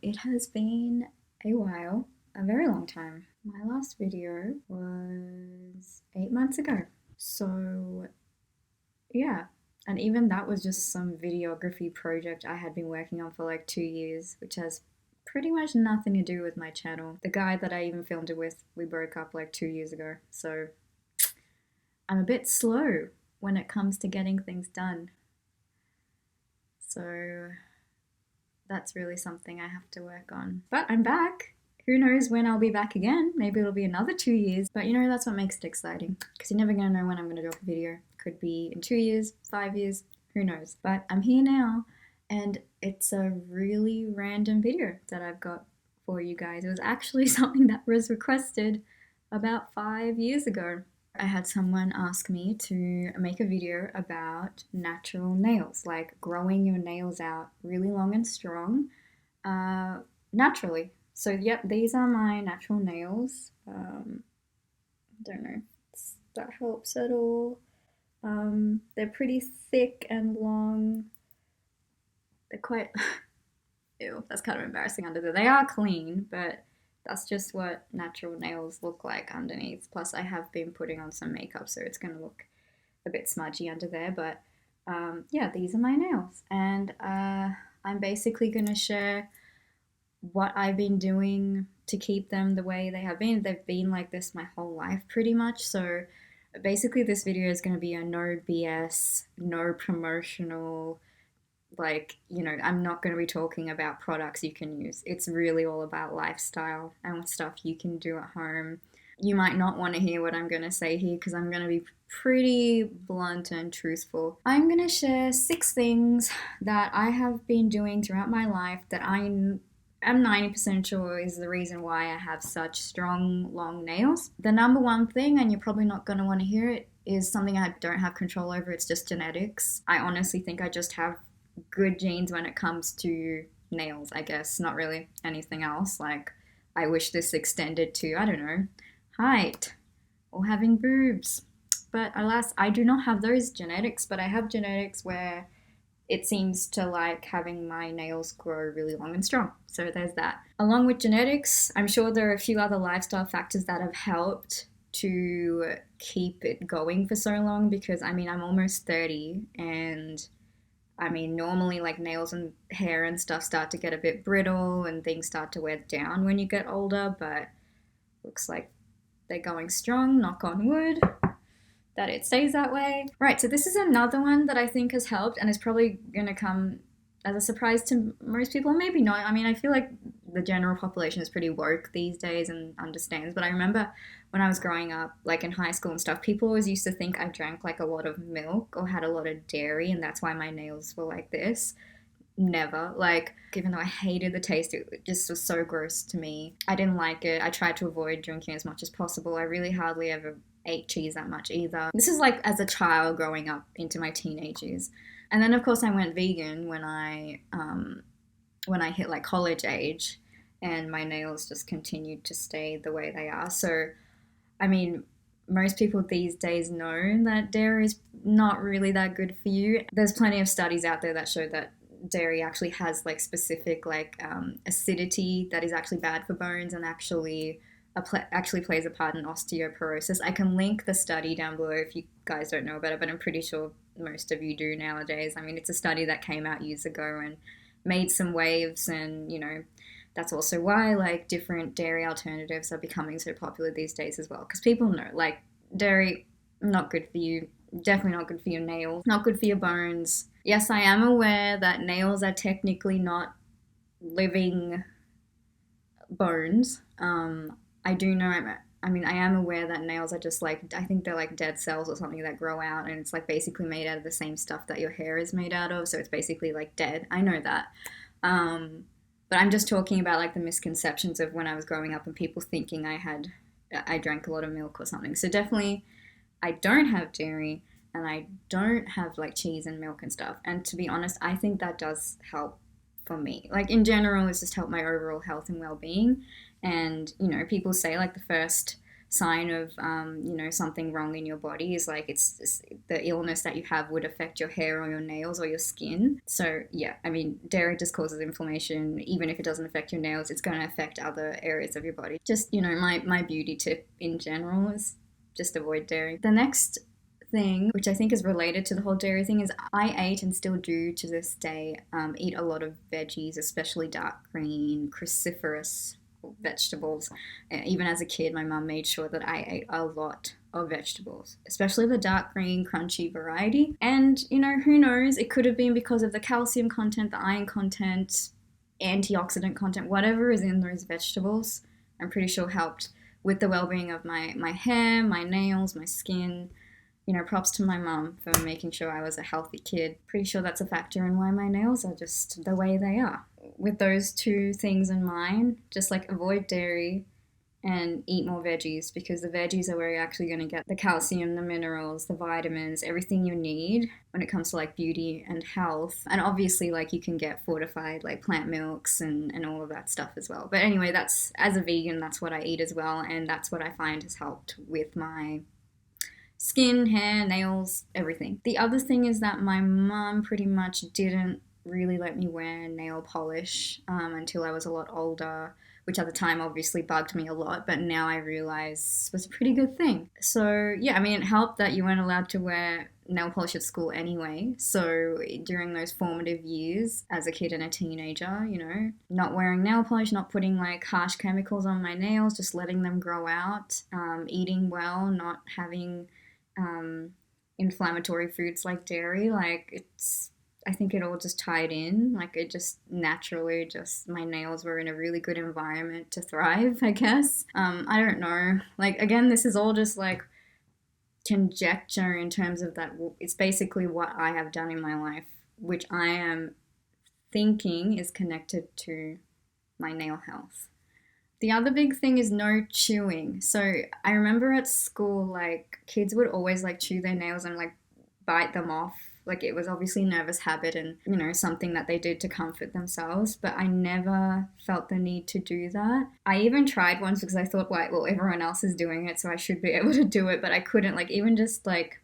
it has been a while, a very long time. My last video was 8 months ago. So, yeah. And even that was just some videography project I had been working on for like 2 years, which has pretty much nothing to do with my channel. The guy that I even filmed it with, we broke up like 2 years ago. So, I'm a bit slow when it comes to getting things done. So, that's really something I have to work on. But I'm back. Who knows when I'll be back again? Maybe it'll be another 2 years. But that's what makes it exciting, because you're never going to know when I'm going to drop a video. Could be in 2 years, 5 years, who knows. But I'm here now, and it's a really random video that I've got for you guys. It was actually something that was requested about 5 years ago. I had someone ask me to make a video about natural nails, like growing your nails out really long and strong naturally. So, yep, these are my natural nails. Don't know if that helps at all. They're pretty thick and long. They're quite. Ew, that's kind of embarrassing under there. They are clean, but that's just what natural nails look like underneath. Plus, I have been putting on some makeup, so it's going to look a bit smudgy under there. But yeah, these are my nails. And I'm basically going to share what I've been doing to keep them the way they have been. They've been like this my whole life pretty much. So basically, this video is going to be a no BS, no promotional, I'm not going to be talking about products you can use. It's really all about lifestyle and stuff you can do at home. You might not want to hear what I'm going to say here, because I'm going to be pretty blunt and truthful. I'm going to share 6 things that I have been doing throughout my life that I'm 90% sure is the reason why I have such strong, long nails. The number one thing, and you're probably not going to want to hear it, is something I don't have control over. It's just genetics. I honestly think I just have good genes when it comes to nails, I guess. Not really anything else. Like, I wish this extended to, I don't know, height or having boobs. But alas, I do not have those genetics, but I have genetics where it seems to like having my nails grow really long and strong. So there's that. Along with genetics, I'm sure there are a few other lifestyle factors that have helped to keep it going for so long, because I'm almost 30, and normally like nails and hair and stuff start to get a bit brittle and things start to wear down when you get older, but looks like they're going strong, knock on wood, that it stays that way. Right, so this is another one that I think has helped, and is probably gonna come as a surprise to most people, maybe not. I feel like the general population is pretty woke these days and understands, but I remember when I was growing up, like in high school and stuff, people always used to think I drank like a lot of milk or had a lot of dairy, and that's why my nails were like this. Never. Like, even though I hated the taste, it just was so gross to me. I didn't like it. I tried to avoid drinking as much as possible. I really hardly ever ate cheese that much either. This is like as a child growing up into my teenage years. And then of course I went vegan when I hit like college age, and my nails just continued to stay the way they are. So most people these days know that dairy is not really that good for you. There's plenty of studies out there that show that dairy actually has like specific acidity that is actually bad for bones, and actually plays a part in osteoporosis. I can link the study down below if you guys don't know about it, but I'm pretty sure most of you do nowadays. It's a study that came out years ago and made some waves, and that's also why like different dairy alternatives are becoming so popular these days as well, because people know like dairy, not good for you, definitely not good for your nails, not good for your bones. Yes, I am aware that nails are technically not living bones. I do know, I am aware that nails are just like, I think they're like dead cells or something that grow out, and it's like basically made out of the same stuff that your hair is made out of, so it's basically like dead. I know that. But I'm just talking about like the misconceptions of when I was growing up and people thinking I drank a lot of milk or something. So definitely I don't have dairy, and I don't have like cheese and milk and stuff. And to be honest, I think that does help for me. Like in general, it's just helped my overall health and well-being. And people say like the first sign of something wrong in your body is like it's the illness that you have would affect your hair or your nails or your skin. So yeah, I mean, dairy just causes inflammation. Even if it doesn't affect your nails, it's going to affect other areas of your body. Just my beauty tip in general is just avoid dairy. The next thing, which I think is related to the whole dairy thing, is I ate and still do to this day eat a lot of veggies, especially dark green cruciferous vegetables. Even as a kid, my mum made sure that I ate a lot of vegetables, especially the dark green crunchy variety. And who knows, it could have been because of the calcium content, the iron content, antioxidant content, whatever is in those vegetables, I'm pretty sure helped with the well-being of my hair, my nails, my skin. Props to my mum for making sure I was a healthy kid. Pretty sure that's a factor in why my nails are just the way they are. With those two things in mind, just like avoid dairy and eat more veggies, because the veggies are where you're actually going to get the calcium, the minerals, the vitamins, everything you need when it comes to like beauty and health. And obviously like you can get fortified like plant milks and all of that stuff as well. But anyway, that's, as a vegan, that's what I eat as well, and that's what I find has helped with my skin, hair, nails, everything. The other thing is that my mum pretty much didn't really let me wear nail polish until I was a lot older, which at the time obviously bugged me a lot, but now I realize was a pretty good thing. So yeah, I mean, it helped that you weren't allowed to wear nail polish at school anyway. So during those formative years as a kid and a teenager, not wearing nail polish, not putting like harsh chemicals on my nails, just letting them grow out, eating well, not having inflammatory foods like dairy, I think it all just tied in. Like it just naturally, my nails were in a really good environment to thrive, I guess. I don't know. Like, again, this is all just like conjecture in terms of that. It's basically what I have done in my life, which I am thinking is connected to my nail health. The other big thing is no chewing. So I remember at school, like kids would always like chew their nails and like bite them off. Like it was obviously a nervous habit and, something that they did to comfort themselves, but I never felt the need to do that. I even tried once because I thought, well, everyone else is doing it, so I should be able to do it, but I couldn't. Like even just like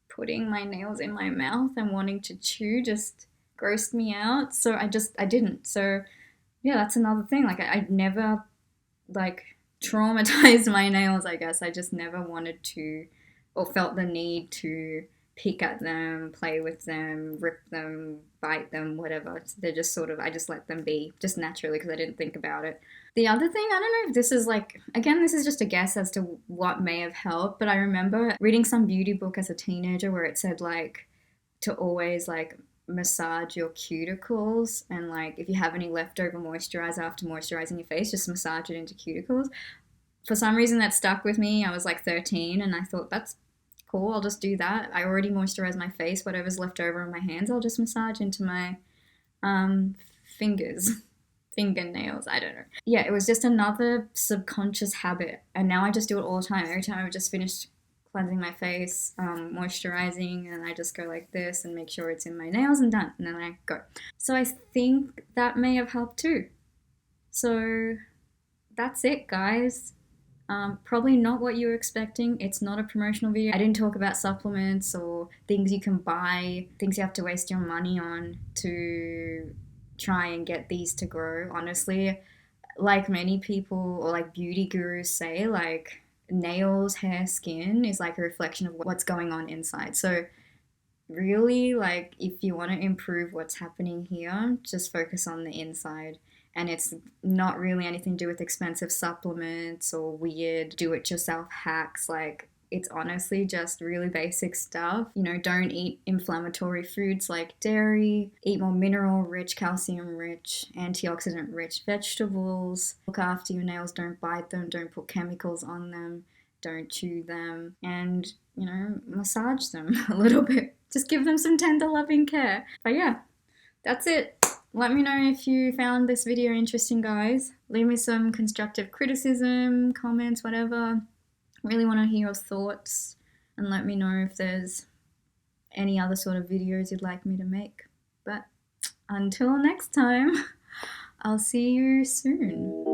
putting my nails in my mouth and wanting to chew just grossed me out. So I didn't. So yeah, that's another thing. Like I never like traumatized my nails, I guess. I just never wanted to or felt the need to pick at them, play with them, rip them, bite them, whatever. They're just sort of, I just let them be just naturally because I didn't think about it. The other thing, I don't know if this is like, again, this is just a guess as to what may have helped, but I remember reading some beauty book as a teenager where it said like to always like massage your cuticles, and like if you have any leftover moisturizer after moisturizing your face, just massage it into cuticles. For some reason that stuck with me. I was like 13 and I thought that's cool, I'll just do that. I already moisturized my face, whatever's left over on my hands I'll just massage into my fingernails, I don't know. Yeah, it was just another subconscious habit, and now I just do it all the time. Every time I've just finished cleansing my face, moisturizing, and I just go like this and make sure it's in my nails and done, and then I go. So I think that may have helped too. So that's it, guys. Probably not what you were expecting. It's not a promotional video. I didn't talk about supplements or things you can buy, things you have to waste your money on to try and get these to grow. Honestly, like many people or like beauty gurus say, like nails, hair, skin is like a reflection of what's going on inside. So really, like if you want to improve what's happening here, just focus on the inside. And it's not really anything to do with expensive supplements or weird do-it-yourself hacks. Like it's honestly just really basic stuff. Don't eat inflammatory foods like dairy. Eat more mineral-rich, calcium-rich, antioxidant-rich vegetables. Look after your nails. Don't bite them. Don't put chemicals on them. Don't chew them. And, massage them a little bit. Just give them some tender, loving care. But yeah, that's it. Let me know if you found this video interesting, guys. Leave me some constructive criticism, comments, whatever. Really want to hear your thoughts, and let me know if there's any other sort of videos you'd like me to make. But until next time, I'll see you soon.